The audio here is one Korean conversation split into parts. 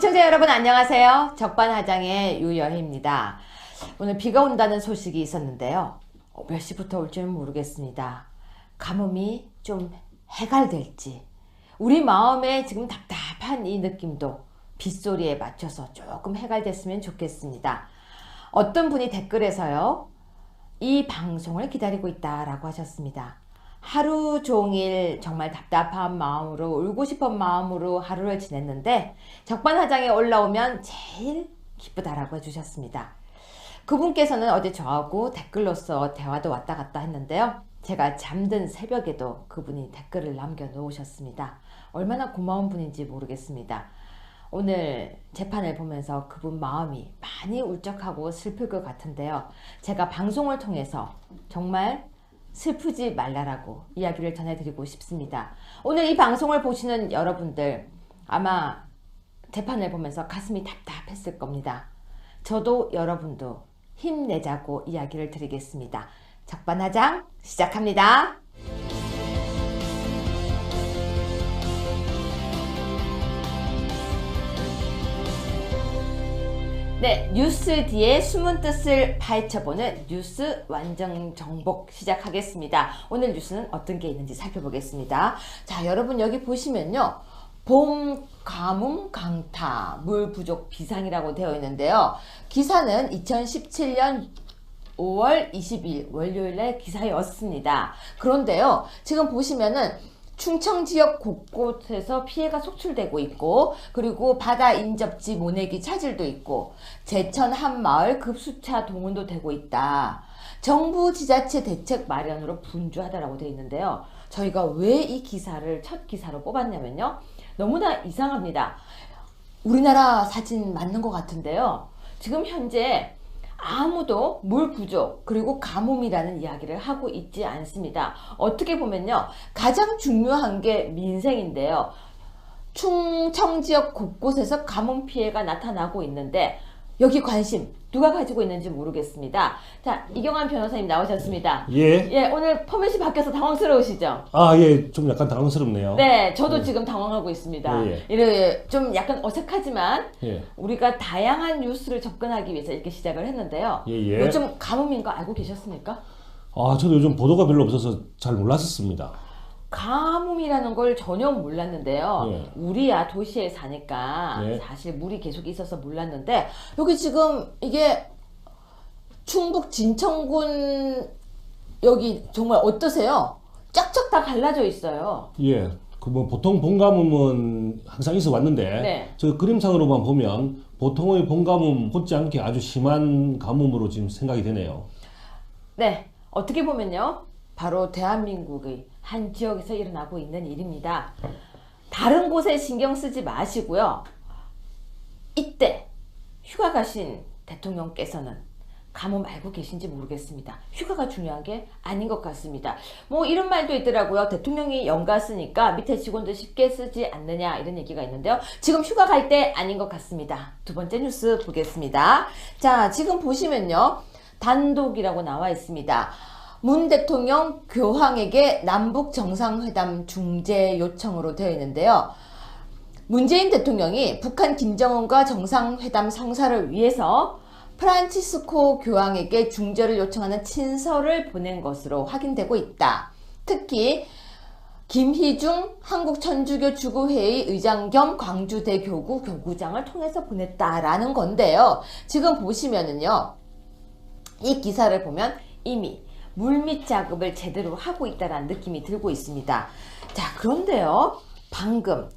시청자 여러분 안녕하세요. 적반하장의 유여희입니다. 오늘 비가 온다는 소식이 있었는데요. 몇 시부터 올지는 모르겠습니다. 가뭄이 좀 해갈될지, 우리 마음에 지금 답답한 이 느낌도 빗소리에 맞춰서 조금 해갈됐으면 좋겠습니다. 어떤 분이 댓글에서요, 이 방송을 기다리고 있다라고 하셨습니다. 하루 종일 정말 답답한 마음으로, 울고 싶은 마음으로 하루를 지냈는데 적반하장에 올라오면 제일 기쁘다라고 해주셨습니다. 그분께서는 어제 저하고 댓글로서 대화도 왔다 갔다 했는데요. 제가 잠든 새벽에도 그분이 댓글을 남겨놓으셨습니다. 얼마나 고마운 분인지 모르겠습니다. 오늘 재판을 보면서 그분 마음이 많이 울적하고 슬플 것 같은데요. 제가 방송을 통해서 정말 슬프지 말라라고 이야기를 전해드리고 싶습니다. 오늘 이 방송을 보시는 여러분들 아마 재판을 보면서 가슴이 답답했을 겁니다. 저도 여러분도 힘내자고 이야기를 드리겠습니다. 적반하장 시작합니다. 네, 뉴스 뒤에 숨은 뜻을 파헤쳐보는 뉴스 완전 정복 시작하겠습니다. 오늘 뉴스는 어떤 게 있는지 살펴보겠습니다. 자, 여러분 여기 보시면요, 봄 가뭄 강타 물 부족 비상이라고 되어 있는데요. 기사는 2017년 5월 20일 월요일날 기사였습니다. 그런데요, 지금 보시면은 충청 지역 곳곳에서 피해가 속출되고 있고, 그리고 바다 인접지 모내기 차질도 있고, 제천 한 마을 급수차 동원도 되고 있다. 정부 지자체 대책 마련으로 분주하다라고 되어 있는데요. 저희가 왜 이 기사를 첫 기사로 뽑았냐면요, 너무나 이상합니다. 우리나라 사진 맞는 것 같은데요. 지금 현재 아무도 물 부족 그리고 가뭄이라는 이야기를 하고 있지 않습니다. 어떻게 보면요, 가장 중요한 게 민생인데요. 충청 지역 곳곳에서 가뭄 피해가 나타나고 있는데 여기 관심 누가 가지고 있는지 모르겠습니다. 자, 이경환 변호사님 나오셨습니다. 예. 오늘 포맷이 바뀌어서 당황스러우시죠? 아, 예. 좀 약간 당황스럽네요. 네, 저도 지금 당황하고 있습니다. 좀 약간 어색하지만 우리가 다양한 뉴스를 접근하기 위해서 이렇게 시작을 했는데요. 요즘 가뭄인 거 알고 계셨습니까? 아, 저도 요즘 보도가 별로 없어서 잘 몰랐었습니다. 가뭄이라는 걸 전혀 몰랐는데요. 우리야 도시에 사니까 사실 물이 계속 있어서 몰랐는데, 여기 지금 이게 충북 진천군 여기 정말 어떠세요? 쫙쫙 다 갈라져 있어요. 예. 그 뭐 보통 봄 가뭄은 항상 있어 왔는데 저 그림상으로만 보면 보통의 봄 가뭄 못지않게 아주 심한 가뭄으로 지금 생각이 되네요. 네. 어떻게 보면요, 바로 대한민국의 한 지역에서 일어나고 있는 일입니다. 다른 곳에 신경 쓰지 마시고요. 이때 휴가 가신 대통령께서는 가뭄 알고 계신지 모르겠습니다. 휴가가 중요한 게 아닌 것 같습니다. 뭐 이런 말도 있더라고요. 대통령이 연가 쓰니까 밑에 직원들 쉽게 쓰지 않느냐, 이런 얘기가 있는데요. 지금 휴가 갈 때 아닌 것 같습니다. 두 번째 뉴스 보겠습니다. 자, 지금 보시면요, 단독이라고 나와 있습니다. 문 대통령 교황에게 남북 정상회담 중재 요청으로 되어 있는데요. 문재인 대통령이 북한 김정은과 정상회담 성사를 위해서 프란치스코 교황에게 중재를 요청하는 친서를 보낸 것으로 확인되고 있다. 특히 김희중 한국천주교 주구회의 의장 겸 광주대교구 교구장을 통해서 보냈다라는 건데요. 지금 보시면은요, 이 기사를 보면 이미 물밑 작업을 제대로 하고 있다는 느낌이 들고 있습니다. 자, 그런데요, 방금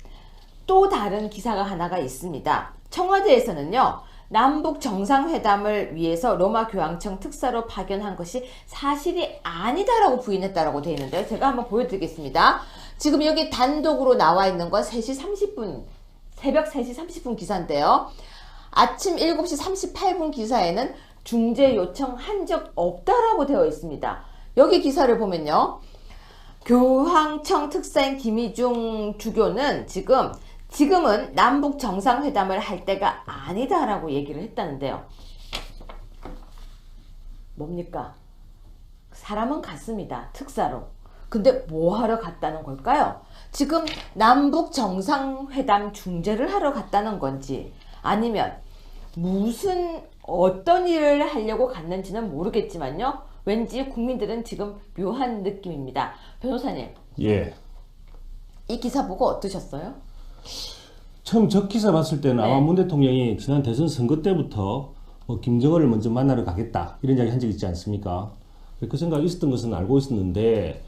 또 다른 기사가 하나가 있습니다. 청와대에서는요, 남북 정상회담을 위해서 로마 교황청 특사로 파견한 것이 사실이 아니다라고 부인했다라고 되어 있는데요. 제가 한번 보여드리겠습니다. 지금 여기 단독으로 나와 있는 건 3시 30분, 새벽 3시 30분 기사인데요. 아침 7시 38분 기사에는 중재 요청한 적 없다라고 되어 있습니다. 여기 기사를 보면요, 교황청 특사인 김희중 주교는 지금은 남북 정상회담을 할 때가 아니다라고 얘기를 했다는데요. 뭡니까? 사람은 갔습니다. 특사로. 근데 뭐 하러 갔다는 걸까요? 지금 남북 정상회담 중재를 하러 갔다는 건지 아니면 무슨 어떤 일을 하려고 갔는지는 모르겠지만요. 왠지 국민들은 지금 묘한 느낌입니다. 변호사님. 예. 이 기사 보고 어떠셨어요? 처음 저 기사 봤을 때는 네. 아마 문 대통령이 지난 대선 선거 때부터 뭐 김정은을 먼저 만나러 가겠다 이런 이야기 한 적 있지 않습니까? 그 생각이 있었던 것은 알고 있었는데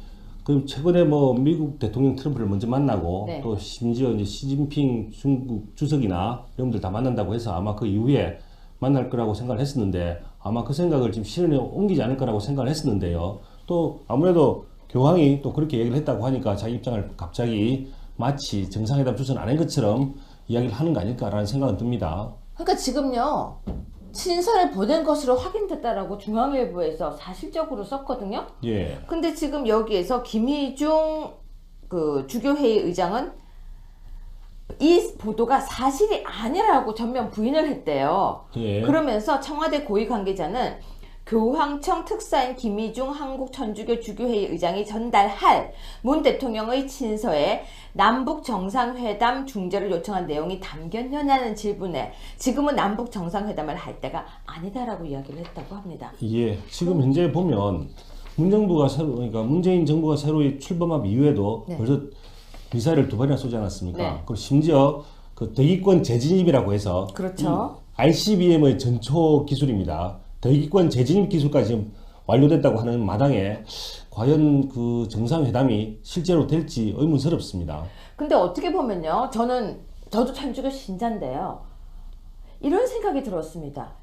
그럼 최근에 뭐 미국 대통령 트럼프를 먼저 만나고 네. 또 심지어 이제 시진핑 중국 주석이나 이런 분들 다 만난다고 해서 아마 그 이후에 만날 거라고 생각을 했었는데 아마 그 생각을 지금 실현에 옮기지 않을 거라고 생각을 했었는데요. 또 아무래도 교황이 또 그렇게 얘기를 했다고 하니까 자기 입장을 갑자기 마치 정상회담 주선 안 한 것처럼 이야기를 하는 거 아닐까라는 생각은 듭니다. 그러니까 지금요. 친서를 보낸 것으로 확인됐다라고 중앙일보에서 사실적으로 썼거든요. 예. 근데 지금 여기에서 김희중 그 주교회의 의장은 이 보도가 사실이 아니라고 전면 부인을 했대요. 예. 그러면서 청와대 고위 관계자는 교황청 특사인 김희중 한국천주교 주교회의 의장이 전달할 문 대통령의 친서에 남북 정상회담 중재를 요청한 내용이 담겼냐는 질문에 지금은 남북 정상회담을 할 때가 아니다라고 이야기를 했다고 합니다. 예. 지금 현재 보면 그러니까 문재인 정부가 새로 출범한 이후에도 네. 벌써 미사일을 2발이나 쏘지 않았습니까? 네. 그리고 심지어 그 대기권 재진입이라고 해서 그렇죠. ICBM의 전초 기술입니다. 대기권 재진입 기술까지 지금 완료됐다고 하는 마당에 과연 그 정상회담이 실제로 될지 의문스럽습니다. 근데 어떻게 보면요. 저도 천주교 신자인데요. 이런 생각이 들었습니다.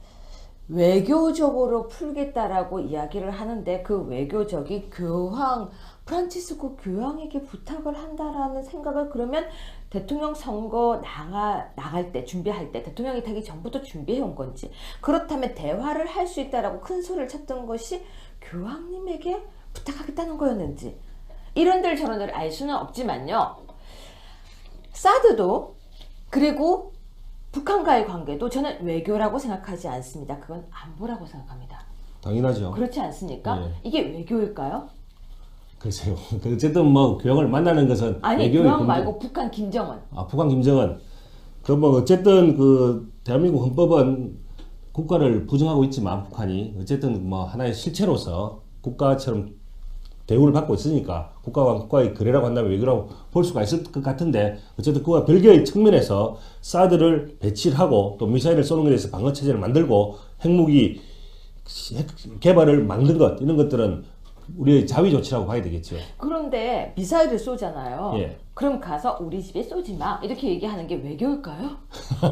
외교적으로 풀겠다라고 이야기를 하는데 그 외교적이 프란치스코 교황에게 부탁을 한다라는 생각을 그러면 대통령 선거 나갈 때 준비할 때 대통령이 되기 전부터 준비해 온 건지 그렇다면 대화를 할 수 있다라고 큰 소리를 쳤던 것이 교황님에게 부탁하겠다는 거였는지 이런들 저런들 알 수는 없지만요. 사드도 그리고 북한과의 관계도 저는 외교라고 생각하지 않습니다. 그건 안보라고 생각합니다. 당연하죠. 그렇지 않습니까? 네. 이게 외교일까요? 글쎄요. 어쨌든 뭐 교황을 만나는 것은 아니 외교의 교황 근본- 말고 북한 김정은. 북한 김정은 그 뭐 어쨌든 그 대한민국 헌법은 국가를 부정하고 있지만 북한이 어쨌든 뭐 하나의 실체로서 국가처럼 대우를 받고 있으니까 국가와 국가의 거래라고 한다면 외교라고 볼 수가 있을 것 같은데 어쨌든 그와 별개의 측면에서 사드를 배치를 하고 또 미사일을 쏘는 것에 대해서 방어 체제를 만들고 핵무기 개발을 만든 것 이런 것들은 우리의 자위 조치라고 봐야 되겠죠. 그런데 미사일을 쏘잖아요. 예. 그럼 가서 우리 집에 쏘지 마 이렇게 얘기하는 게 외교일까요?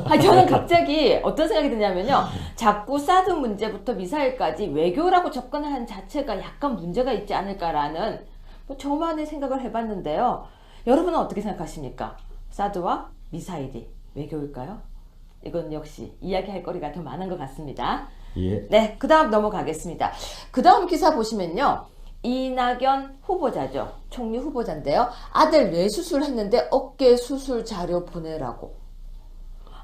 아니, 저는 갑자기 어떤 생각이 드냐면요. 자꾸 사드 문제부터 미사일까지 외교라고 접근하는 자체가 약간 문제가 있지 않을까라는 뭐 저만의 생각을 해봤는데요. 여러분은 어떻게 생각하십니까? 사드와 미사일이 외교일까요? 이건 역시 이야기할 거리가 더 많은 것 같습니다. 예. 네, 그 다음 넘어가겠습니다. 그 다음 기사 보시면요. 이낙연 후보자죠. 총리 후보자인데요. 아들 뇌수술 했는데 어깨 수술 자료 보내라고.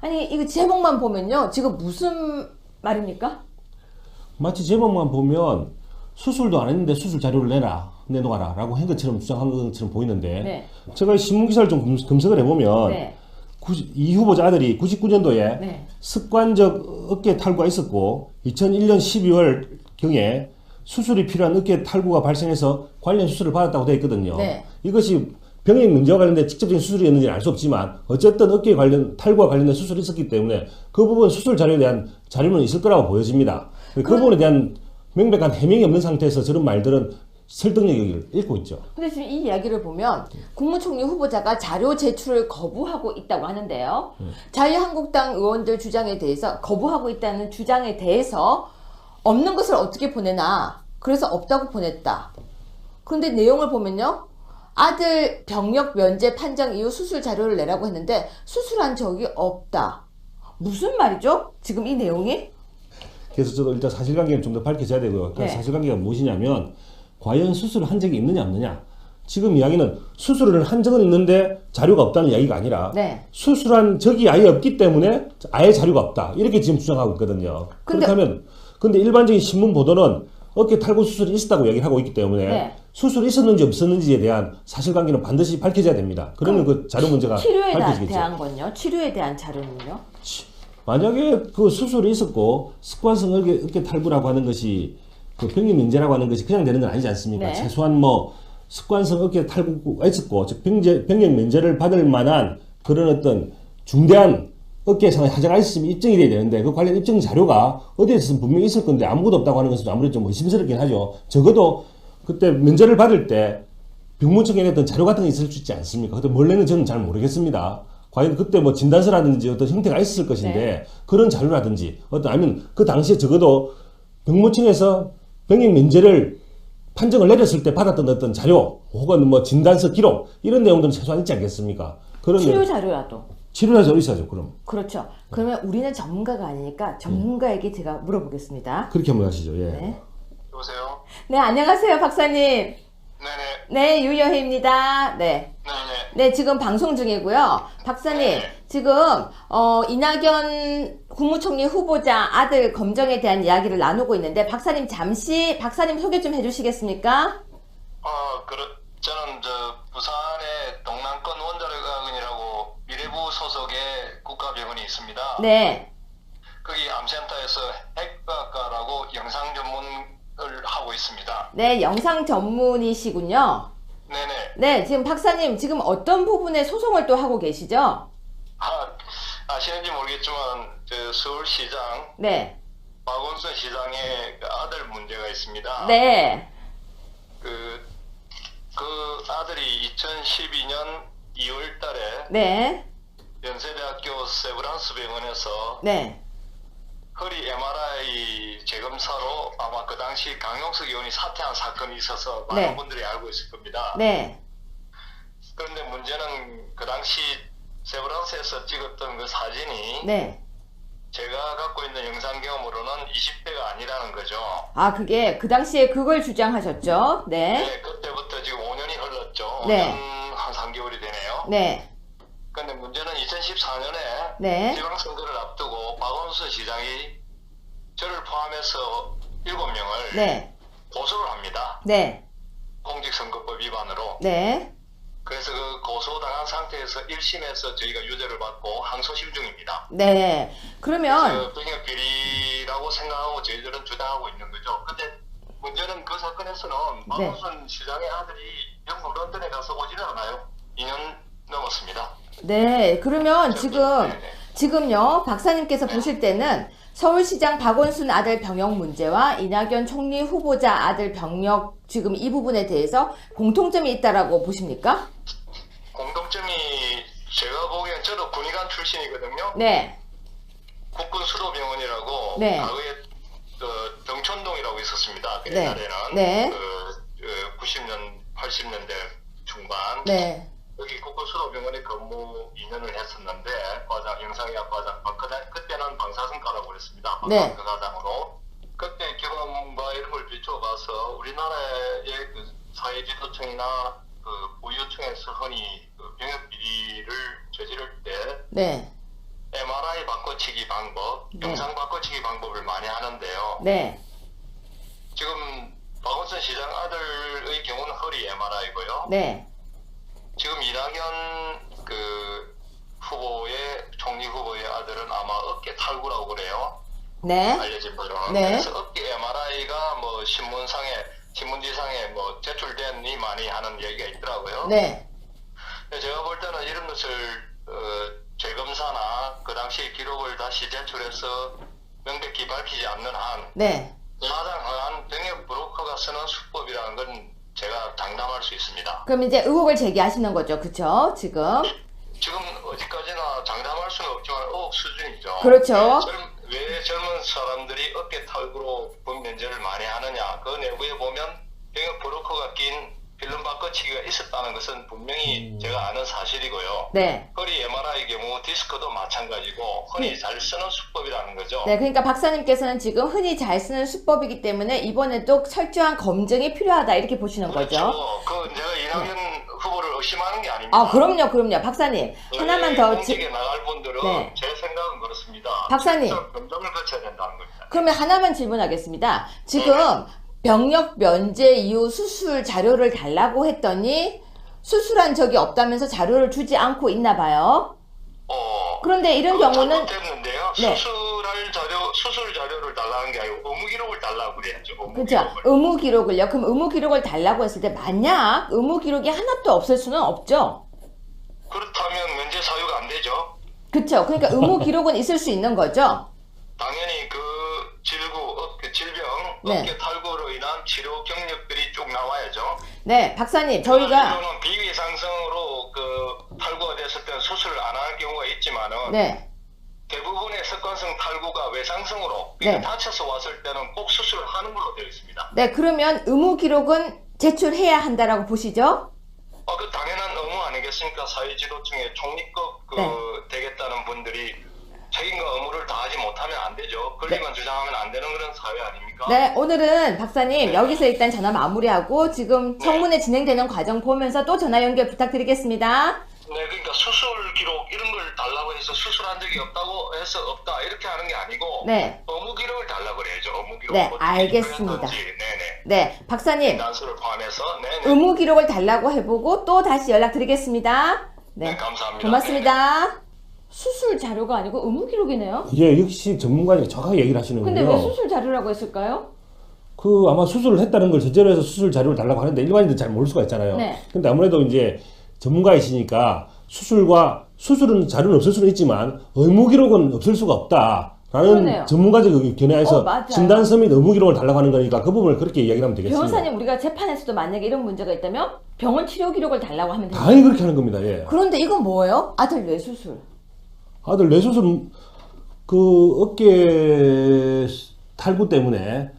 아니, 이거 제목만 보면요. 지금 무슨 말입니까? 마치 제목만 보면 수술도 안 했는데 수술 자료를 내놓아라 라고 한 것처럼 주장한 것처럼 보이는데 네. 제가 신문 기사를 좀 검색을 해보면 네. 이 후보자 아들이 99년도에 네. 습관적 어깨 탈구가 있었고 2001년 12월 경에 수술이 필요한 어깨 탈구가 발생해서 관련 수술을 받았다고 되어 있거든요. 네. 이것이 병의 문제와 관련된 직접적인 수술이었는지는 알 수 없지만 어쨌든 어깨 탈구와 관련된 수술이 있었기 때문에 그 부분 수술 자료에 대한 자료는 있을 거라고 보여집니다. 그 부분에 대한 명백한 해명이 없는 상태에서 저런 말들은 설득력을 잃고 있죠. 근데 지금 이 이야기를 보면 국무총리 후보자가 자료 제출을 거부하고 있다고 하는데요. 자유한국당 의원들 주장에 대해서 거부하고 있다는 주장에 대해서 없는 것을 어떻게 보내나. 그래서 없다고 보냈다. 그런데 내용을 보면요. 아들 병역 면제 판정 이후 수술 자료를 내라고 했는데 수술한 적이 없다. 무슨 말이죠? 지금 이 내용이? 그래서 저도 일단 사실관계를 좀 더 밝혀져야 되고요. 그 네. 사실관계가 무엇이냐면 과연 수술을 한 적이 있느냐 없느냐. 지금 이야기는 수술을 한 적은 있는데 자료가 없다는 이야기가 아니라 네. 수술한 적이 아예 없기 때문에 아예 자료가 없다. 이렇게 지금 주장하고 있거든요. 근데 그렇다면 근데 일반적인 신문 보도는 어깨 탈구 수술이 있었다고 얘기를 하고 있기 때문에 네. 수술이 있었는지 없었는지에 대한 사실관계는 반드시 밝혀져야 됩니다. 그러면 그 자료 문제가 치료에 밝혀지겠죠. 대한 건요? 치료에 대한 자료는요? 만약에 그 수술이 있었고 습관성 어깨 탈구라고 하는 것이 그 병력 면제라고 하는 것이 그냥 되는 건 아니지 않습니까? 네. 최소한 뭐 습관성 어깨 탈구가 있었고 즉 병력 면제를 받을 만한 그런 어떤 중대한 어깨상의 하자가 있으면 입증이 돼야 되는데 그 관련 입증 자료가 어디에서 분명히 있을 건데 아무것도 없다고 하는 것은 아무래도 좀 의심스럽긴 하죠. 적어도 그때 면제를 받을 때 병무청에 냈던 자료 같은 게 있을 수 있지 않습니까? 그때 원래는 저는 잘 모르겠습니다. 과연 그때 뭐 진단서라든지 어떤 형태가 있을 것인데 네. 그런 자료라든지 어떤 아니면 그 당시에 적어도 병무청에서 병역 면제를 판정을 내렸을 때 받았던 어떤 자료 혹은 뭐 진단서 기록 이런 내용들은 최소한 있지 않겠습니까? 그런 치료 자료라도. 치료 자료 있어야죠. 그럼 그렇죠. 그러면 우리는 전문가가 아니니까 전문가에게 제가 물어보겠습니다. 그렇게 한번 하시죠. 예. 네. 여보세요? 네, 안녕하세요, 박사님. 네네. 네, 유여희입니다. 네. 네네. 네, 지금 방송 중이고요. 박사님, 지금 이낙연 국무총리 후보자 아들 검정에 대한 이야기를 나누고 있는데 박사님 잠시 박사님 소개 좀 해주시겠습니까? 저는 부산에 동남권 원자력학원이라고 미래부 소속의 국가병원이 있습니다. 네, 거기 암센터에서 핵과학과라고 영상 전문을 하고 있습니다. 네, 영상 전문이시군요. 네네. 네, 지금 박사님 지금 어떤 부분에 소송을 또 하고 계시죠? 아시는지 모르겠지만 서울시장 네, 박원순 시장의 그 아들 문제가 있습니다. 네, 그 아들이 2012년 2월 달에 네, 연세대학교 세브란스 병원에서 네, 허리 MRI 재검사로 아마 그 당시 강용석 의원이 사퇴한 사건이 있어서 많은 네. 분들이 알고 있을 겁니다. 네, 그런데 문제는 그 당시 세브란스에서 찍었던 그 사진이 네. 제가 갖고 있는 영상 경험으로는 20대가 아니라는 거죠. 아, 그게 그 당시에 그걸 주장하셨죠? 네, 네, 그때부터 지금 5년이 흘렀죠. 네. 5년 한 3개월이 되네요. 네, 그런데 문제는 2014년에 네, 지방선거를 앞두고 박원순 시장이 저를 포함해서 7명을 네, 고소를 합니다. 네, 공직선거법 위반으로. 네. 그래서 그 고소당한 상태에서 1심에서 저희가 유죄를 받고 항소심 중입니다. 네. 그러면 병역 비리라고 생각하고 저희들은 주장하고 있는 거죠. 근데 문제는 그 사건에서는 박원순 시장의 아들이 영국 런던에 가서 오지는 않아요. 2년 넘었습니다. 네. 그러면 네네. 지금요. 박사님께서 보실 때는 서울시장 박원순 아들 병역 문제와 이낙연 총리 후보자 아들 병역 지금 이 부분에 대해서 공통점이 있다라고 보십니까? 공통점이 제가 보기엔 저도 군의관 출신이거든요. 네. 국군수도병원이라고 네. 과거에 병촌동이라고 있었습니다. 그 네. 옛날에는 네. 90년, 80년대 중반 네. 여기 국군수도병원에 근무 2년을 했었는데 과장, 영상의학 과장, 그때는 방사선과라고 그랬습니다. 네. 방사선과장으로 그때 경험과 이런 걸 비춰봐서 우리나라의 그 사회지도청이나 그 보유청에서 흔히 그 병역 비리를 저지를 때 네. MRI 바꿔치기 방법, 네. 영상 바꿔치기 방법을 많이 하는데요. 네. 지금 박원순 시장 아들의 경우는 허리 MRI고요. 네. 지금 이낙연 그 총리 후보의 아들은 아마 어깨 탈구라고 그래요. 네. 알려진 바로는. 네. 그래서 어깨 MRI가 뭐 신문지상에 뭐 제출된이 많이 하는 얘기가 있더라고요. 네. 근데 제가 볼 때는 이런 것을 재검사나 그 당시 기록을 다시 제출해서 명백히 밝히지 않는 한 네. 마땅한 병역 브로커가 쓰는 수법이라는 건 제가 장담할 수 있습니다. 그럼 이제 의혹을 제기하시는 거죠. 그쵸? 지금. 지금 어디까지나 장담할 수는 없지만 의혹 수준이죠. 그렇죠. 왜 젊은 사람들이 어깨 탈구로 면제를 많이 하느냐. 그 내부에 보면 병역 브로커가 낀 필름 바꿔치기가 있었다는 것은 분명히 제가 아는 사실이고요. 네. 허리 MRI 경우 디스크도 마찬가지고 흔히 잘 쓰는 수법이라는 거죠. 네, 그러니까 박사님께서는 지금 흔히 잘 쓰는 수법이기 때문에 이번에도 철저한 검증이 필요하다 이렇게 보시는 거죠. 그렇죠. 그 제가 이낙연 후보를 의심하는 게 아닙니다. 아, 그럼요. 박사님. 하나만 더 공직에 나갈 분들은 네. 제 생각은 그렇습니다. 박사님. 직접 검증을 거쳐야 된다는 겁니다. 그러면 하나만 질문하겠습니다. 지금 병역 면제 이후 수술 자료를 달라고 했더니 수술한 적이 없다면서 자료를 주지 않고 있나 봐요. 그런데 이런 경우는 잘못됐는데요. 네. 수술 자료를 달라는 게 아니고 의무 기록을 달라고 그래야죠. 그렇죠. 의무 기록을요. 그럼 의무 기록을 달라고 했을 때 만약 의무 기록이 하나도 없을 수는 없죠. 그렇다면 면제 사유가 안 되죠. 그렇죠. 그러니까 의무 기록은 있을 수 있는 거죠. 당연히 그 질병, 네. 어깨 탈구로 인한 치료 경력들이 쭉 나와야죠. 네, 박사님, 저희가 실제로는 비위상성으로 그 탈구가 됐을 때는 수술을 안 하는 경우가 있지만은 네, 대부분의 습관성 탈구가 외상성으로 네. 다쳐서 왔을 때는 꼭 수술을 하는 걸로 되어 있습니다. 네, 그러면 의무 기록은 제출해야 한다라고 보시죠? 그 당연한 의무 아니겠습니까? 사회지도층의 총리급 네. 되겠다는 분들이 책임과 의무를 다하지 못하면 안 되죠. 권리만 주장하면 안 되는 그런 사회 아닙니까? 네, 오늘은 박사님 여기서 일단 전화 마무리하고 지금 청문회 진행되는 과정 보면서 또 전화 연결 부탁드리겠습니다. 네, 그러니까 수술 기록 이런 걸 달라고 해서 수술한 적이 없다고 해서 없다 이렇게 하는 게 아니고 네. 의무 기록을 달라고 그래야죠. 의무 기록. 네, 알겠습니다. 네네. 네, 박사님 난수를 포함해서 네네. 의무 기록을 달라고 해보고 또 다시 연락드리겠습니다. 네, 감사합니다. 고맙습니다. 수술 자료가 아니고 의무 기록이네요. 예, 역시 전문가님이 정확하게 얘기를 하시는군요. 근데 왜 수술 자료라고 했을까요? 그 아마 수술을 했다는 걸 전제로 해서 수술 자료를 달라고 하는데 일반인들 잘 모를 수가 있잖아요. 네. 근데 아무래도 이제 전문가이시니까 수술은 자료는 없을 수는 있지만 의무 기록은 없을 수가 없다라는 그러네요. 전문가적 견해에서 맞아요. 진단서 및 의무 기록을 달라고 하는 거니까 그 부분을 그렇게 이야기를 하면 되겠습니다. 변호사님 우리가 재판에서도 만약에 이런 문제가 있다면 병원 치료 기록을 달라고 하면 됩니다. 당연히 그렇게 하는 겁니다. 예. 그런데 이건 뭐예요? 아들 뇌수술. 아들 뇌수술 그 어깨 탈구 때문에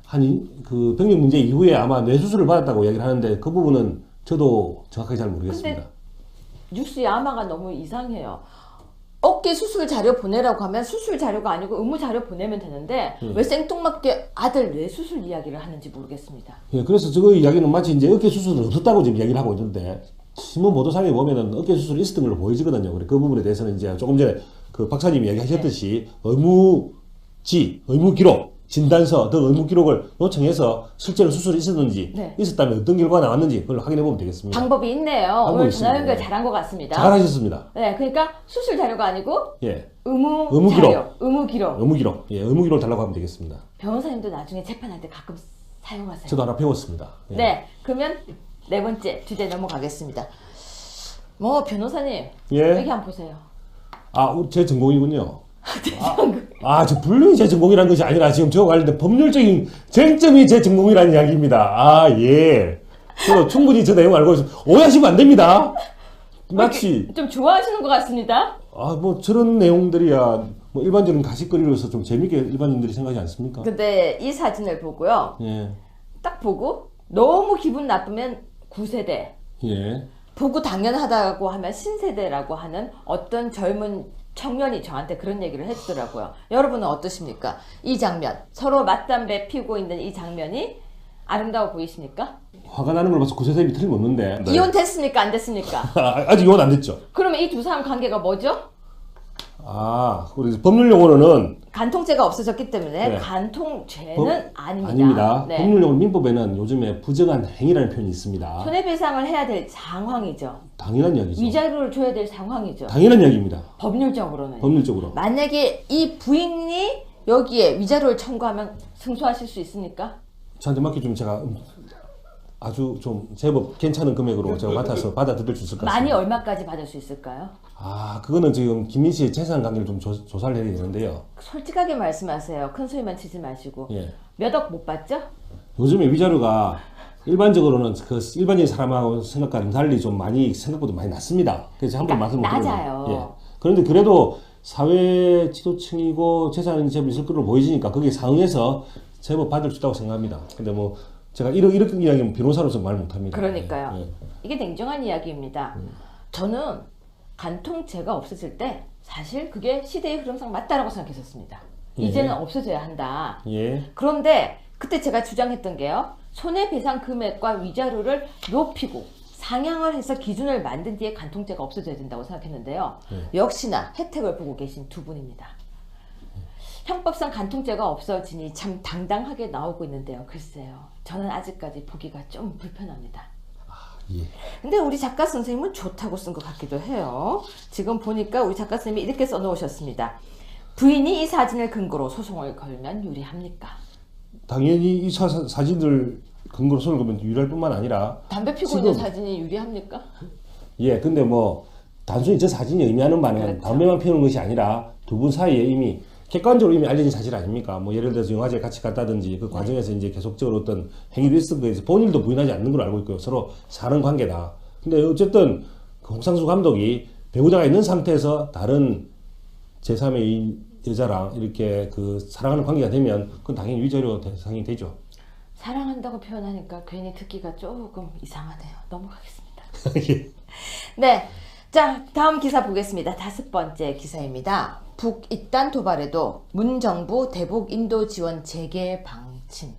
그 병력 문제 이후에 아마 뇌수술을 받았다고 이야기를 하는데 그 부분은 저도 정확하게 잘 모르겠습니다. 뉴스 야마가 너무 이상해요. 어깨 수술 자료 보내라고 하면 수술 자료가 아니고 의무 자료 보내면 되는데 왜 생뚱맞게 아들 뇌수술 이야기를 하는지 모르겠습니다. 예, 그래서 저거 이야기는 마치 이제 어깨 수술은 없었다고 지금 이야기를 하고 있는데 신문 보도상에 보면은 어깨 수술이 있었던 걸로 보여지거든요. 그래 그 부분에 대해서는 이제 조금 전에 그 박사님이 이야기하셨듯이 의무 기록, 진단서 등 의무 기록을 요청해서 실제로 수술이 있었는지 네. 있었다면 어떤 결과가 나왔는지 그걸 확인해 보면 되겠습니다. 방법이 있네요. 방법이 오늘 있습니다. 전화 연결 잘한 것 같습니다. 잘하셨습니다. 네, 그러니까 수술 자료가 아니고 예, 의무 기록. 자료, 의무 기록. 예, 의무 기록을 달라고 하면 되겠습니다. 변호사님도 나중에 재판할 때 가끔 사용하세요. 저도 하나 배웠습니다. 예. 네, 그러면 네 번째 주제 넘어가겠습니다. 뭐 변호사님 예. 여기 한번 보세요. 제 전공이군요. 저 분명히 제 전공이라는 것이 아니라 지금 저와 관련된 법률적인 쟁점이 제 전공이라는 이야기입니다. 예. 저도 충분히 저 내용 알고 있습니다. 오해하시면 안 됩니다. 마치, 좀 좋아하시는 것 같습니다. 뭐 저런 내용들이야, 뭐 일반적인 가십거리로서 좀 재밌게 일반인들이 생각하지 않습니까? 근데 이 사진을 보고요. 예. 딱 보고 너무 기분 나쁘면 9세대, 예. 보고 당연하다고 하면 신세대라고 하는 어떤 젊은 청년이 저한테 그런 얘기를 해주더라고요. 여러분은 어떠십니까? 이 장면, 서로 맞담배 피우고 있는 이 장면이 아름다워 보이십니까? 화가 나는 걸 봐서 9세대비 틀림없는데. 네. 이혼 됐습니까? 안 됐습니까? 아직 이혼 안 됐죠? 그러면 이 두 사람 관계가 뭐죠? 우리 법률 용어로는 간통죄가 없어졌기 때문에 네. 간통죄는 아닙니다. 아닙니다. 네. 법률 용어 민법에는 요즘에 부정한 행위라는 표현이 있습니다. 손해배상을 해야 될 상황이죠. 당연한 이야기죠. 위자료를 줘야 될 상황이죠. 당연한 이야기입니다. 법률적으로는. 법률적으로. 만약에 이 부인이 여기에 위자료를 청구하면 승소하실 수 있습니까? 저한테 맡겨주면 제가 아주 좀 제법 괜찮은 금액으로 제가 맡아서 받아들일 수 있을 것 같습니다. 많이 얼마까지 받을 수 있을까요? 그거는 지금 김민 씨의 재산 관계를 좀 조사를 해야 되는데요. 솔직하게 말씀하세요. 큰 소리만 치지 마시고. 예. 몇 억 못 받죠? 요즘에 위자료가 일반적으로는 그 일반적인 사람하고 생각과는 달리 좀 생각보다 많이 낮습니다. 그래서 한번 말씀을 낮아요. 드리면. 예. 그런데 그래도 사회 지도층이고 재산이 제법 있을 걸로 보이지니까 거기에 상응해서 제법 받을 수 있다고 생각합니다. 근데 뭐 제가 이렇게 이야기하면 변호사로서 말 못합니다. 그러니까요. 예. 이게 냉정한 이야기입니다. 저는 간통죄가 없어질 때 사실 그게 시대의 흐름상 맞다라고 생각했었습니다. 예. 이제는 없어져야 한다. 예. 그런데 그때 제가 주장했던 게요. 손해배상 금액과 위자료를 높이고 상향을 해서 기준을 만든 뒤에 간통죄가 없어져야 된다고 생각했는데요. 역시나 혜택을 보고 계신 두 분입니다. 형법상 간통죄가 없어지니 참 당당하게 나오고 있는데요. 글쎄요. 저는 아직까지 보기가 좀 불편합니다. 예. 근데 우리 작가 선생님은 좋다고 쓴 것 같기도 해요. 지금 보니까 우리 작가 선생님이 이렇게 써놓으셨습니다. 부인이 이 사진을 근거로 소송을 걸면 유리합니까? 당연히 이 사진을 근거로 손을 걸면 유리할 뿐만 아니라 담배 피고 지금- 있는 사진이 유리합니까? 예, 근데 뭐 단순히 저 사진이 의미하는 바는 그렇죠. 담배만 피우는 것이 아니라 두 분 사이에 이미 객관적으로 이미 알려진 사실 아닙니까? 뭐 예를 들어서 영화제 같이 갔다든지 그 과정에서 이제 계속적으로 어떤 행위도 있었던 거에서 본인도 부인하지 않는 걸로 알고 있고요. 서로 사는 관계다. 근데 어쨌든 그 홍상수 감독이 배우자가 있는 상태에서 다른 제3의 여자랑 이렇게 그 사랑하는 관계가 되면 그건 당연히 위자료 대상이 되죠. 사랑한다고 표현하니까 괜히 듣기가 조금 이상하네요. 넘어가겠습니다. 예. 네. 자, 다음 기사 보겠습니다. 5번째 기사입니다. 북이단 도발에도 문정부 대북 인도 지원 재개 방침.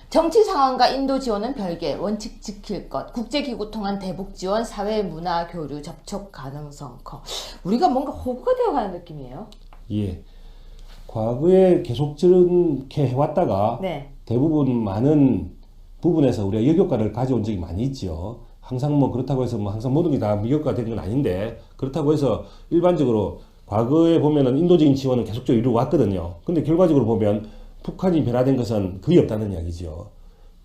정치 상황과 인도 지원은 별개, 원칙 지킬 것, 국제기구 통한 대북 지원, 사회 문화 교류, 접촉 가능성 커. 우리가 뭔가 호구가 되어가는 느낌이에요. 예. 과거에 계속 저렇게 해왔다가 네. 대부분 많은 부분에서 우리가 역효과를 가져온 적이 많이 있죠. 항상 뭐 그렇다고 해서 뭐 항상 모든 게 다 미효과가 되는 건 아닌데 그렇다고 해서 일반적으로 과거에 보면은 인도적인 지원은 계속적으로 이루어왔거든요. 근데 결과적으로 보면 북한이 변화된 것은 거의 없다는 이야기죠.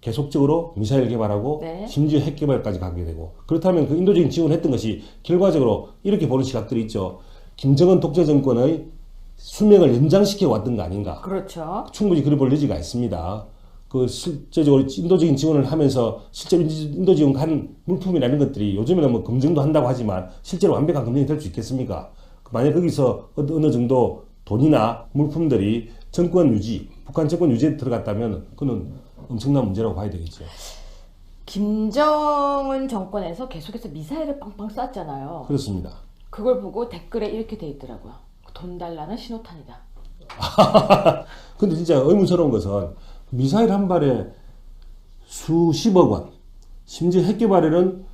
계속적으로 미사일 개발하고 네. 심지어 핵 개발까지 가게 되고 그렇다면 그 인도적인 지원을 했던 것이 결과적으로 이렇게 보는 시각들이 있죠. 김정은 독재 정권의 수명을 연장시켜 왔던 거 아닌가. 그렇죠. 충분히 그래 볼 여지가 있습니다. 그 실제적으로 인도적인 지원을 하면서 실제로 인도 지원 간 물품이라는 것들이 요즘에는 뭐 검증도 한다고 하지만 실제로 완벽한 검증이 될 수 있겠습니까? 만약 거기서 어느 정도 돈이나 물품들이 정권 유지, 북한 정권 유지에 들어갔다면 그는 엄청난 문제라고 봐야 되겠죠. 김정은 정권에서 계속해서 미사일을 빵빵 쐈잖아요. 그렇습니다. 그걸 보고 댓글에 이렇게 돼 있더라고요. 돈 달라는 신호탄이다. 근데 진짜 의문스러운 것은 미사일 한 발에 수십억 원, 심지어 핵 개발에는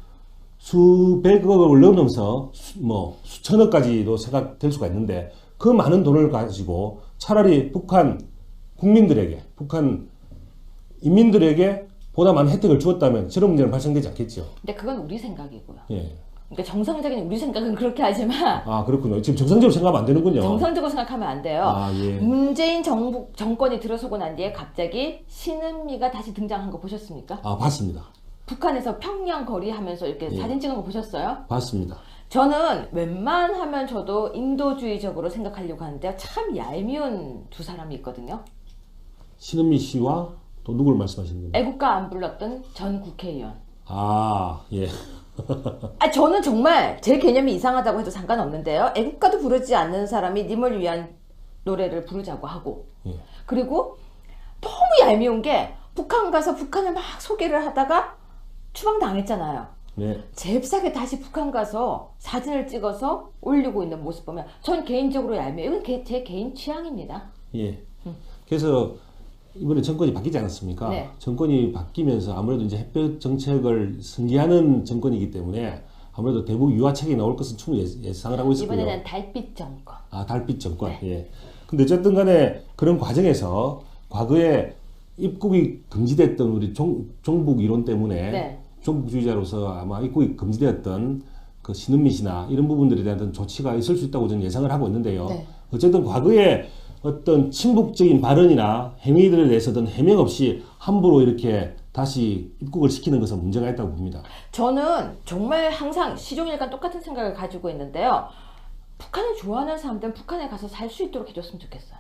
수백억을 넘어서 뭐 수천억까지도 생각될 수가 있는데 그 많은 돈을 가지고 차라리 북한 국민들에게, 북한 인민들에게 보다 많은 혜택을 주었다면 저런 문제는 발생되지 않겠죠. 근데 그건 우리 생각이고요. 예. 그러니까 정상적인 우리 생각은 그렇게 하지만 아, 그렇군요. 지금 정상적으로 생각하면 안 되는군요. 정상적으로 생각하면 안 돼요. 아, 예. 문재인 정권이 들어서고 난 뒤에 갑자기 신은미가 다시 등장한 거 보셨습니까? 아, 봤습니다. 북한에서 평양 거리 하면서 이렇게 예. 사진 찍은 거 보셨어요? 봤습니다. 저는 웬만하면 저도 인도주의적으로 생각하려고 하는데요. 참 얄미운 두 사람이 있거든요. 신은미 씨와 또 누구를 말씀하시는 건가요? 애국가 안 불렀던 전 국회의원. 아, 예. 아, 저는 정말 제 개념이 이상하다고 해도 상관없는데요. 애국가도 부르지 않는 사람이 님을 위한 노래를 부르자고 하고 예. 그리고 너무 얄미운 게 북한 가서 북한을 막 소개를 하다가 추방당했잖아요. 네. 잽싸게 다시 북한 가서 사진을 찍어서 올리고 있는 모습 보면 전 개인적으로 얄미워요. 이건 제 개인 취향입니다. 예. 그래서 이번에 정권이 바뀌지 않았습니까? 네. 정권이 바뀌면서 아무래도 이제 햇볕 정책을 승계하는 정권이기 때문에 아무래도 대북 유화책이 나올 것은 충분히 예상을 하고 있었고요. 이번에는 달빛 정권. 아, 달빛 정권. 네. 예. 근데 어쨌든 간에 그런 과정에서 과거에 입국이 금지됐던 우리 종북 이론 때문에 네. 종북주의자로서 아마 입국이 금지되었던 그 신은미 씨나 이런 부분들에 대한 조치가 있을 수 있다고 저는 예상을 하고 있는데요. 네. 어쨌든 과거에 어떤 친북적인 발언이나 행위들에 대해서든 해명 없이 함부로 이렇게 다시 입국을 시키는 것은 문제가 있다고 봅니다. 저는 정말 항상 시종일관 똑같은 생각을 가지고 있는데요. 북한을 좋아하는 사람들은 북한에 가서 살 수 있도록 해줬으면 좋겠어요.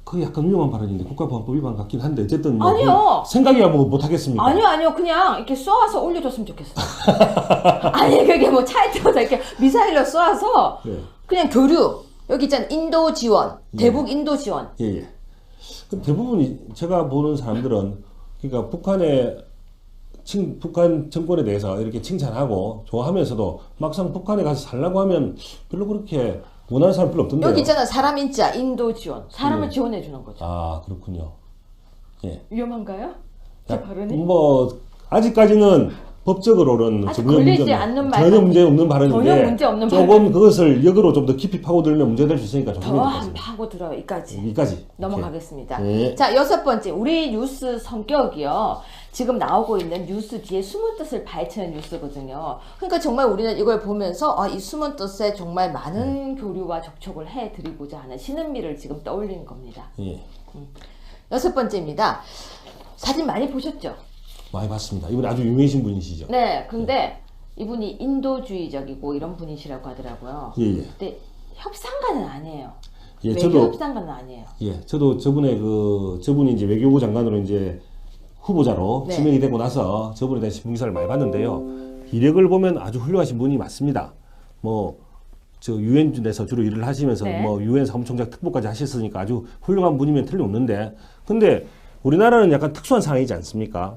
그게 약간 위험한 발언인데 국가보안법 위반 같긴 한데 어쨌든 뭐 아니요. 생각이야 뭐 못하겠습니까? 아니요. 그냥 이렇게 쏘아서 올려줬으면 좋겠어요. 아니, 그게 뭐 차에 태워서 이렇게 미사일로 쏘아서 예. 그냥 교류. 여기 있잖아. 인도 지원. 대북 인도 지원. 예. 대부분 제가 보는 사람들은 그러니까 북한 정권에 대해서 이렇게 칭찬하고 좋아하면서도 막상 북한에 가서 살라고 하면 별로 그렇게 원하는 사람 별로 없던데요. 여기 있잖아. 사람 인자 인도 지원. 사람을 예. 지원해 주는 거죠. 아, 그렇군요. 예. 위험한가요? 제 발언이? 뭐 아직까지는 법적으로는 아직 전혀 걸리지 문제, 않는 말 전혀 문제 없는 발언인데 전혀 문제 없는 조금 발언. 그것을 역으로 좀 더 깊이 파고들면 문제될 수 있으니까 조심해야 될 것 더한 같습니다. 파고 들어요. 이까지. 여기까지 넘어가겠습니다. 네. 자, 6번째. 우리 뉴스 성격이요. 지금 나오고 있는 뉴스 뒤에 숨은 뜻을 파헤치는 뉴스거든요. 그러니까 정말 우리는 이걸 보면서 이 숨은 뜻에 정말 많은 교류와 접촉을 해드리고자 하는 신은미를 지금 떠올리는 겁니다. 예. 6번째입니다. 사진 많이 보셨죠? 많이 봤습니다. 이분 아주 유명하신 분이시죠? 네. 근데 이분이 인도주의적이고 이런 분이시라고 하더라고요. 예, 예. 근데 협상가는 아니에요. 예, 외교 저도 협상가는 아니에요. 예, 저도 저분이 이제 외교부 장관으로 이제 후보자로 네. 지명이 되고 나서 저분에 대한 신문기사를 많이 봤는데요. 이력을 보면 아주 훌륭하신 분이 맞습니다. 뭐, 저 유엔에서 주로 일을 하시면서 네. 뭐 유엔 사무총장 특보까지 하셨으니까 아주 훌륭한 분이면 틀림없는데, 근데 우리나라는 약간 특수한 상황이지 않습니까?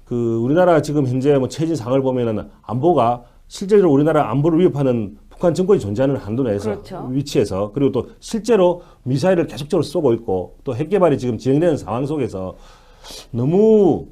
그 우리나라 지금 현재 뭐 처해진 상황을 보면은 안보가 실제로 우리나라 안보를 위협하는 북한 정권이 존재하는 한도 내에서 그렇죠. 위치에서, 그리고 또 실제로 미사일을 계속적으로 쏘고 있고 또 핵 개발이 지금 진행되는 상황 속에서 너무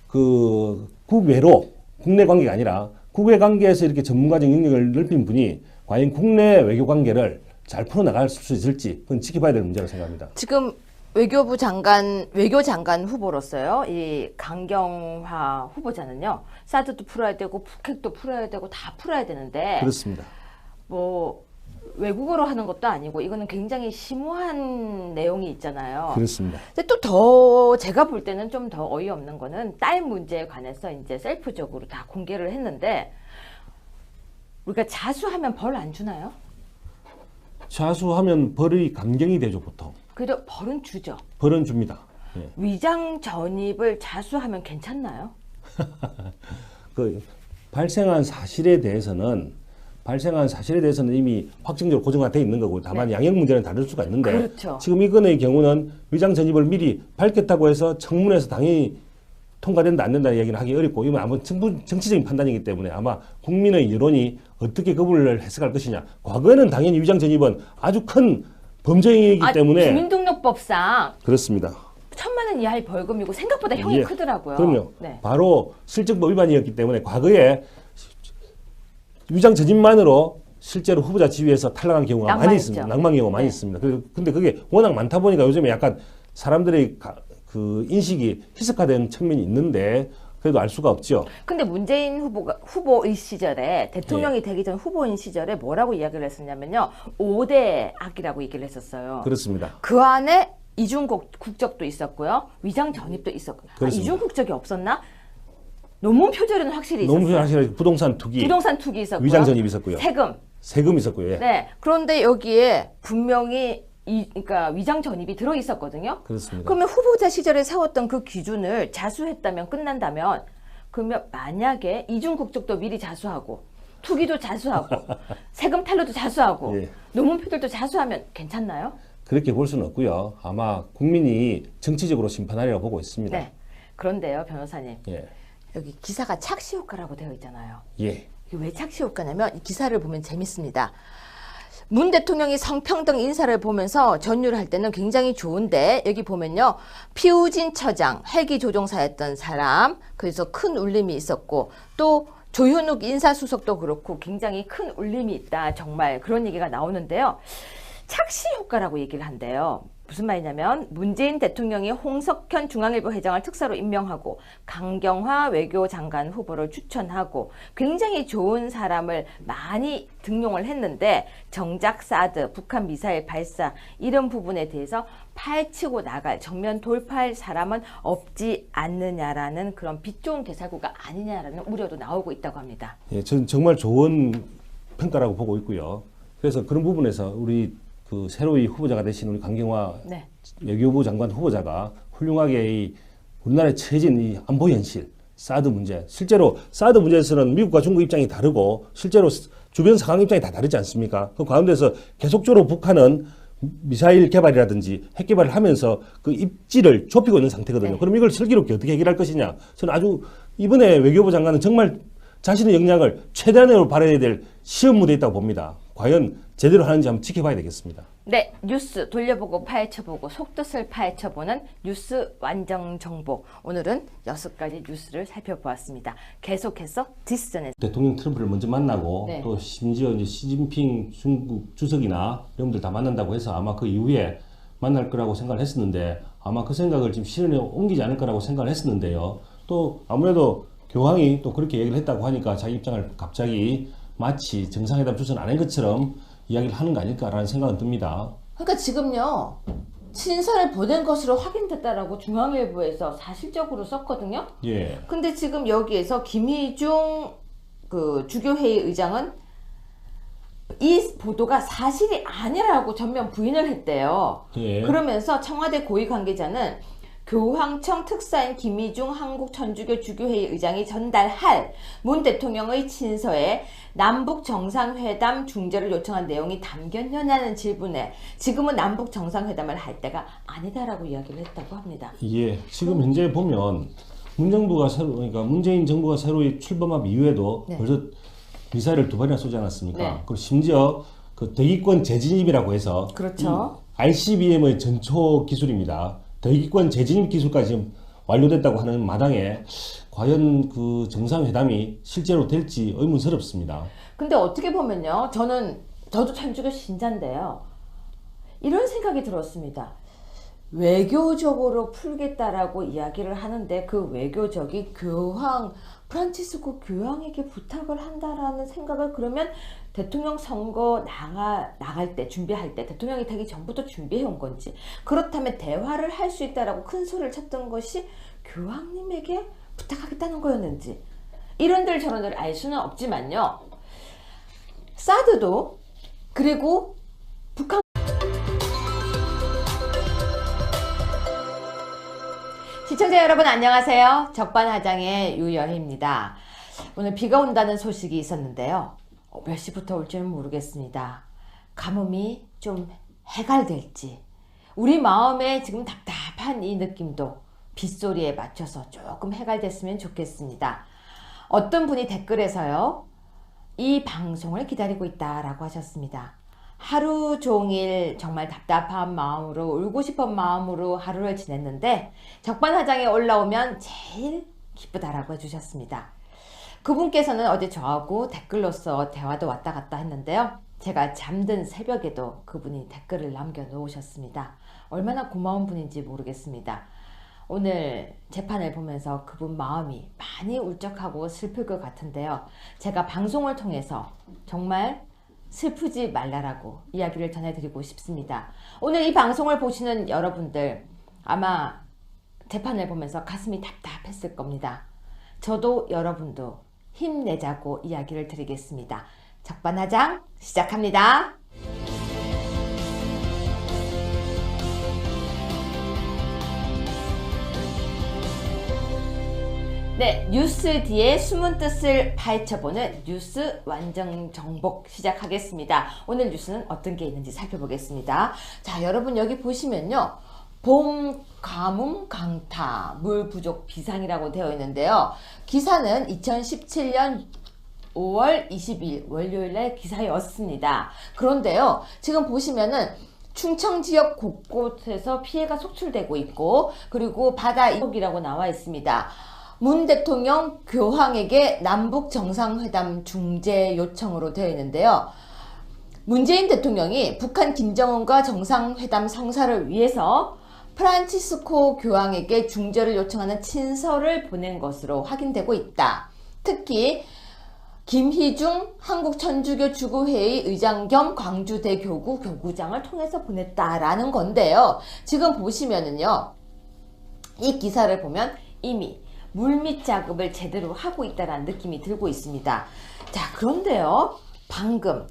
그 국외로, 국내 관계가 아니라 국외 관계에서 이렇게 전문가적 영역을 넓힌 분이 과연 국내 외교 관계를 잘 풀어나갈 수 있을지 그건 지켜봐야 될 문제라고 생각합니다. 지금 외교부 장관, 외교장관 후보로서요, 이 강경화 후보자는요, 사드도 풀어야 되고, 북핵도 풀어야 되고, 다 풀어야 되는데, 그렇습니다. 뭐, 외국어로 하는 것도 아니고, 이거는 굉장히 심오한 내용이 있잖아요. 그렇습니다. 근데 또 더, 제가 볼 때는 좀 더 어이없는 거는, 딸 문제에 관해서 이제 셀프적으로 다 공개를 했는데, 우리가 자수하면 벌 안 주나요? 자수하면 벌이 감경이 되죠, 보통. 그래도 벌은 주죠. 벌은 줍니다. 예. 위장 전입을 자수하면 괜찮나요? 그 발생한 사실에 대해서는 이미 확정적으로 고정화 돼 있는 거고, 다만 네. 양형 문제는 다를 수가 있는데, 그렇죠. 지금 이 건의 경우는 위장 전입을 미리 밝혔다고 해서 청문회에서 당연히 통과된다 안 된다 얘기는 하기 어렵고, 이건 아마 정치적인 판단이기 때문에 아마 국민의 여론이 어떻게 거부를 해석할 것이냐. 과거에는 당연히 위장 전입은 아주 큰 범죄이기 때문에 주민등록법상 그렇습니다. 1,000만 원 이하의 벌금이고 생각보다 형이 예. 크더라고요. 그럼요. 네. 바로 실적법 위반이었기 때문에 과거에 위장 전입만으로 실제로 후보자 지위에서 탈락한 경우가 많이 낭만했죠. 있습니다. 낭만 경우가 많이 네. 있습니다. 근데 그게 워낙 많다 보니까 요즘에 약간 사람들의 그 인식이 희석화된 측면이 있는데 그래도 알 수가 없죠. 근데 문재인 후보가 후보의 시절에 대통령이 예. 되기 전 후보인 시절에 뭐라고 이야기를 했었냐면요. 5대 악이라고 얘기를 했었어요. 그렇습니다. 그 안에 이중 국적도 있었고요. 위장 전입도 있었고요. 그렇습니다. 이중 국적이 없었나? 논문 표절은 확실히 있었어요. 너무 사실 부동산 투기, 부동산 투기 있었고요. 위장 전입 있었고요. 세금 있었고요. 예. 네. 그런데 여기에 분명히 그러니까 위장 전입이 들어 있었거든요. 그렇습니다. 그러면 후보자 시절에 세웠던 그 기준을 자수했다면 끝난다면 그러면 만약에 이중 국적도 미리 자수하고 투기도 자수하고 세금 탈루도 자수하고 예. 논문 표절도 자수하면 괜찮나요? 그렇게 볼 수는 없고요. 아마 국민이 정치적으로 심판하리라고 보고 있습니다. 네. 그런데요, 변호사님. 예. 여기 기사가 착시 효과라고 되어 있잖아요. 예. 이게 왜 착시 효과냐면 이 기사를 보면 재밌습니다. 문 대통령이 성평등 인사를 보면서 전율을 할 때는 굉장히 좋은데 여기 보면요. 피우진 처장, 헬기 조종사였던 사람, 그래서 큰 울림이 있었고 또 조현욱 인사수석도 그렇고 굉장히 큰 울림이 있다. 정말 그런 얘기가 나오는데요. 착시 효과라고 얘기를 한대요. 무슨 말이냐면 문재인 대통령이 홍석현 중앙일보 회장을 특사로 임명하고 강경화 외교장관 후보를 추천하고 굉장히 좋은 사람을 많이 등용을 했는데 정작 사드, 북한 미사일 발사 이런 부분에 대해서 파헤치고 나갈 정면 돌파할 사람은 없지 않느냐라는 그런 빛 좋은 대사구가 아니냐라는 우려도 나오고 있다고 합니다. 예, 저는 정말 좋은 평가라고 보고 있고요. 그래서 그런 부분에서 우리 그 새로이 후보자가 되신 우리 강경화 네. 외교부 장관 후보자가 훌륭하게 이 우리나라에 처해진 이 안보 현실, 사드 문제, 실제로 사드 문제에서는 미국과 중국 입장이 다르고 실제로 주변 상황 입장이 다 다르지 않습니까? 그 가운데서 계속적으로 북한은 미사일 개발이라든지 핵 개발을 하면서 그 입지를 좁히고 있는 상태거든요. 네. 그럼 이걸 슬기롭게 어떻게 해결할 것이냐? 저는 아주 이번에 외교부 장관은 정말 자신의 역량을 최대한으로 발휘해야 될 시험 무대에 있다고 봅니다. 과연 제대로 하는지 한번 지켜봐야 되겠습니다. 네, 뉴스 돌려보고 파헤쳐보고 속뜻을 파헤쳐보는 뉴스 완전 정복. 오늘은 6가지 뉴스를 살펴보았습니다. 계속해서 뒷선에서 대통령 트럼프를 먼저 만나고 네. 또 심지어 이제 시진핑 중국 주석이나 이런 분들 다 만난다고 해서 아마 그 이후에 만날 거라고 생각을 했었는데 아마 그 생각을 지금 실현에 옮기지 않을 거라고 생각을 했었는데요. 또 아무래도 교황이 또 그렇게 얘기를 했다고 하니까 자기 입장을 갑자기 마치 정상회담 주선 안 한 것처럼 이야기를 하는 거 아닐까라는 생각은 듭니다. 그러니까 지금요 친서를 보낸 것으로 확인됐다라고 중앙일보에서 사실적으로 썼거든요. 예. 근데 지금 여기에서 김희중 그 주교회의 의장은 이 보도가 사실이 아니라고 전면 부인을 했대요. 예. 그러면서 청와대 고위 관계자는 교황청 특사인 김희중 한국천주교 주교회의 의장이 전달할 문 대통령의 친서에 남북 정상회담 중재를 요청한 내용이 담겼냐는 질문에 지금은 남북 정상회담을 할 때가 아니다라고 이야기를 했다고 합니다. 예. 지금 현재 보면 그러니까 문재인 정부가 새로 출범한 이후에도 네. 벌써 미사일을 2발이나 쏘지 않았습니까? 네. 그리고 심지어 그 대기권 재진입이라고 해서 그렇죠. ICBM의 전초 기술입니다. 대기권 재진입 기술까지 지금 완료됐다고 하는 마당에 과연 그 정상회담이 실제로 될지 의문스럽습니다. 근데 어떻게 보면요. 저도 천주교 신자인데요. 이런 생각이 들었습니다. 외교적으로 풀겠다라고 이야기를 하는데 그 외교적이 프란치스코 교황에게 부탁을 한다라는 생각을 그러면 대통령 선거 나갈 때 준비할 때 대통령이 되기 전부터 준비해 온 건지 그렇다면 대화를 할 수 있다라고 큰 소리를 쳤던 것이 교황님에게 부탁하겠다는 거였는지 이런들 저런들 알 수는 없지만요. 사드도 그리고 북한 시청자 여러분 안녕하세요. 적반하장의 유여희입니다. 오늘 비가 온다는 소식이 있었는데요. 몇 시부터 올지는 모르겠습니다. 가뭄이 좀 해갈될지 우리 마음에 지금 답답한 이 느낌도 빗소리에 맞춰서 조금 해갈됐으면 좋겠습니다. 어떤 분이 댓글에서요. 이 방송을 기다리고 있다라고 하셨습니다. 하루 종일 정말 답답한 마음으로 울고 싶은 마음으로 하루를 지냈는데 적반하장에 올라오면 제일 기쁘다라고 해주셨습니다. 그분께서는 어제 저하고 댓글로서 대화도 왔다 갔다 했는데요. 제가 잠든 새벽에도 그분이 댓글을 남겨놓으셨습니다. 얼마나 고마운 분인지 모르겠습니다. 오늘 재판을 보면서 그분 마음이 많이 울적하고 슬플 것 같은데요. 제가 방송을 통해서 정말 슬프지 말라라고 이야기를 전해드리고 싶습니다. 오늘 이 방송을 보시는 여러분들 아마 재판을 보면서 가슴이 답답했을 겁니다. 저도 여러분도 힘내자고 이야기를 드리겠습니다. 적반하장 시작합니다. 네, 뉴스 뒤에 숨은 뜻을 파헤쳐보는 뉴스 완전 정복 시작하겠습니다. 오늘 뉴스는 어떤 게 있는지 살펴보겠습니다. 자, 여러분 여기 보시면요. 봄 가뭄 강타 물 부족 비상이라고 되어 있는데요. 기사는 2017년 5월 20일 월요일날 기사였습니다. 그런데요. 지금 보시면은 충청 지역 곳곳에서 피해가 속출되고 있고 그리고 바다 이복이라고 나와 있습니다. 문 대통령 교황에게 남북 정상회담 중재 요청으로 되어 있는데요. 문재인 대통령이 북한 김정은과 정상회담 성사를 위해서 프란치스코 교황에게 중재를 요청하는 친서를 보낸 것으로 확인되고 있다. 특히 김희중 한국천주교 주교회의 의장 겸 광주대교구 교구장을 통해서 보냈다라는 건데요. 지금 보시면은요. 이 기사를 보면 이미 물밑 작업을 제대로 하고 있다는 느낌이 들고 있습니다. 자, 그런데요. 방금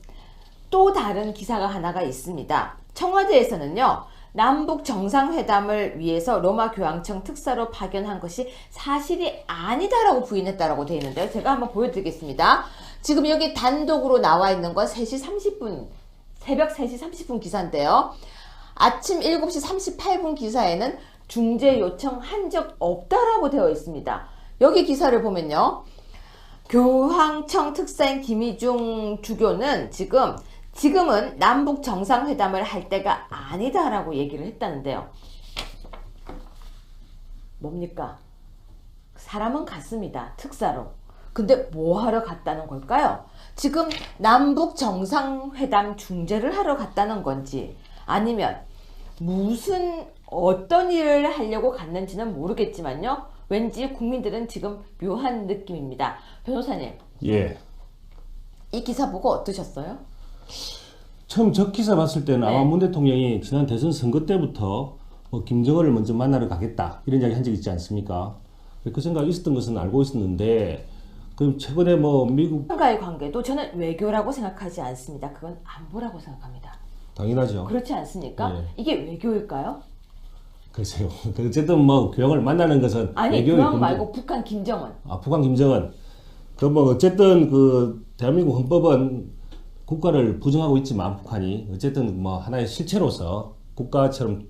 또 다른 기사가 하나가 있습니다. 청와대에서는요. 남북 정상회담을 위해서 로마 교황청 특사로 파견한 것이 사실이 아니다라고 부인했다라고 되어 있는데요. 제가 한번 보여드리겠습니다. 지금 여기 단독으로 나와 있는 건 3시 30분, 새벽 3시 30분 기사인데요. 아침 7시 38분 기사에는 중재 요청한 적 없다라고 되어 있습니다. 여기 기사를 보면요. 교황청 특사인 김희중 주교는 지금 지금은 남북 정상회담을 할 때가 아니다라고 얘기를 했다는데요. 뭡니까? 사람은 갔습니다. 특사로. 근데 뭐 하러 갔다는 걸까요? 지금 남북 정상회담 중재를 하러 갔다는 건지 아니면 무슨 어떤 일을 하려고 갔는지는 모르겠지만요. 왠지 국민들은 지금 묘한 느낌입니다. 변호사님. 예. 이 기사 보고 어떠셨어요? 처음 저 기사 봤을 때는 네. 아마 문 대통령이 지난 대선 선거 때부터 뭐 김정은을 먼저 만나러 가겠다 이런 이야기 한 적 있지 않습니까? 그 생각이 있었던 것은 알고 있었는데 그럼 최근에 뭐 미국 과의 관계도 저는 외교라고 생각하지 않습니다. 그건 안보라고 생각합니다. 당연하죠. 그렇지 않습니까? 네. 이게 외교일까요? 글쎄요. 어쨌든 뭐 교황을 만나는 것은 아니 외교의 교황 근본- 말고 북한 김정은. 북한 김정은 그 뭐 어쨌든 그 대한민국 헌법은 국가를 부정하고 있지만 북한이 어쨌든 뭐 하나의 실체로서 국가처럼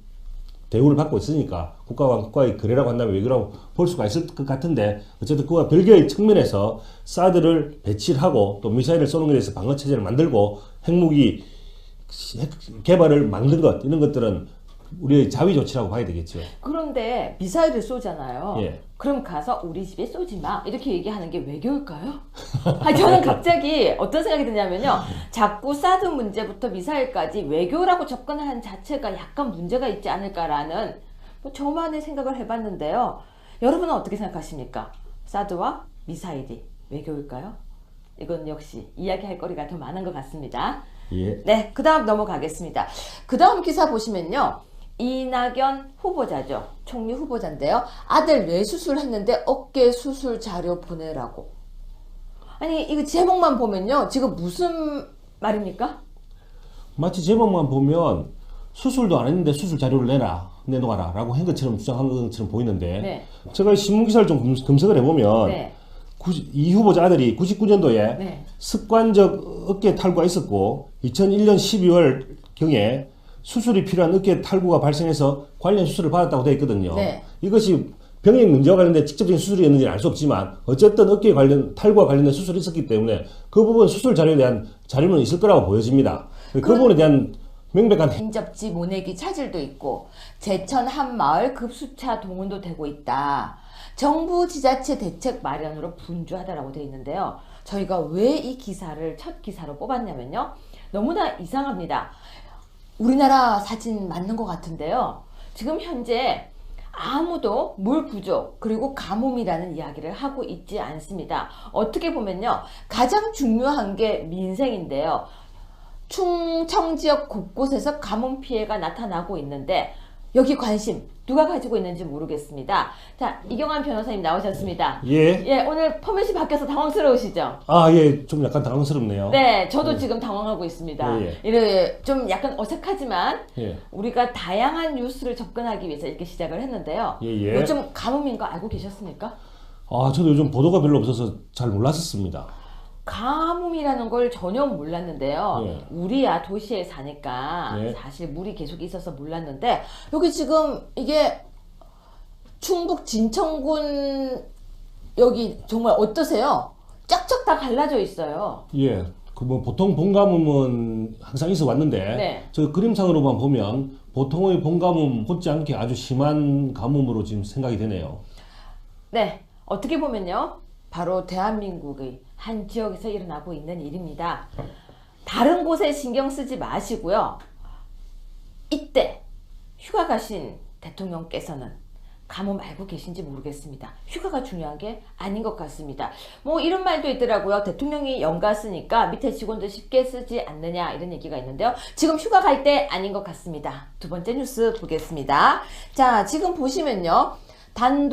대우를 받고 있으니까 국가와 국가의 거래라고 한다면 외교라고 볼 수가 있을 것 같은데 어쨌든 그와 별개의 측면에서 사드를 배치를 하고 또 미사일을 쏘는 것에 대해서 방어 체제를 만들고 핵무기 개발을 만든 것 이런 것들은 우리의 자위 조치라고 봐야 되겠죠. 그런데 미사일을 쏘잖아요. 예. 그럼 가서 우리 집에 쏘지 마. 이렇게 얘기하는 게 외교일까요? 아니, 저는 갑자기 어떤 생각이 드냐면요. 자꾸 사드 문제부터 미사일까지 외교라고 접근하는 자체가 약간 문제가 있지 않을까라는 뭐 저만의 생각을 해봤는데요. 여러분은 어떻게 생각하십니까? 사드와 미사일이 외교일까요? 이건 역시 이야기할 거리가 더 많은 것 같습니다. 예. 네, 그 다음 넘어가겠습니다. 그 다음 기사 보시면요. 이낙연 후보자죠. 총리 후보자인데요. 아들 뇌수술 했는데 어깨 수술 자료 보내라고. 아니, 이거 제목만 보면요. 지금 무슨 말입니까? 마치 제목만 보면 수술도 안 했는데 수술 자료를 내놓아라 라고 한 것처럼 주장한 것처럼 보이는데 네. 제가 신문기사를 좀 검색을 해보면 네. 이 후보자 아들이 99년도에 네. 습관적 어깨 탈구가 있었고 2001년 12월경에 수술이 필요한 어깨 탈구가 발생해서 관련 수술을 받았다고 되어 있거든요. 네. 이것이 병의 문제와 관련된 직접적인 수술이었는지는 알 수 없지만 어쨌든 어깨 관련 탈구와 관련된 수술이 있었기 때문에 그 부분 수술 자료에 대한 자료는 있을 거라고 보여집니다. 그 부분에 대한 명백한 인접지 모내기 차질도 있고 제천 한 마을 급수차 동원도 되고 있다. 정부 지자체 대책 마련으로 분주하다라고 되어 있는데요. 저희가 왜 이 기사를 첫 기사로 뽑았냐면요. 너무나 이상합니다. 우리나라 사진 맞는 것 같은데요. 지금 현재 아무도 물 부족 그리고 가뭄이라는 이야기를 하고 있지 않습니다. 어떻게 보면요. 가장 중요한 게 민생인데요. 충청 지역 곳곳에서 가뭄 피해가 나타나고 있는데 여기 관심 누가 가지고 있는지 모르겠습니다. 자, 이경환 변호사님 나오셨습니다. 예. 예, 오늘 포맷이 바뀌어서 당황스러우시죠? 예, 좀 약간 당황스럽네요. 네, 저도 지금 당황하고 있습니다. 예, 이래 좀 약간 어색하지만 예. 우리가 다양한 뉴스를 접근하기 위해서 이렇게 시작을 했는데요. 예. 요즘 가뭄인 거 알고 계셨습니까? 저도 요즘 보도가 별로 없어서 잘 몰랐었습니다. 가뭄이라는 걸 전혀 몰랐는데요. 예. 우리야 도시에 사니까 예. 사실 물이 계속 있어서 몰랐는데 여기 지금 이게 충북 진천군 여기 정말 어떠세요? 쫙쫙 다 갈라져 있어요. 예. 그 뭐 보통 봄가뭄은 항상 있어 왔는데 네. 저 그림상으로만 보면 보통의 봄가뭄 못지않게 아주 심한 가뭄으로 지금 생각이 되네요. 네, 어떻게 보면요. 바로 대한민국의 한 지역에서 일어나고 있는 일입니다. 다른 곳에 신경 쓰지 마시고요. 이때 휴가 가신 대통령께서는 가뭄 알고 계신지 모르겠습니다. 휴가가 중요한 게 아닌 것 같습니다. 뭐 이런 말도 있더라고요. 대통령이 연가 쓰니까 밑에 직원들 쉽게 쓰지 않느냐 이런 얘기가 있는데요. 지금 휴가 갈 때 아닌 것 같습니다. 두 번째 뉴스 보겠습니다. 자, 지금 보시면요. 단독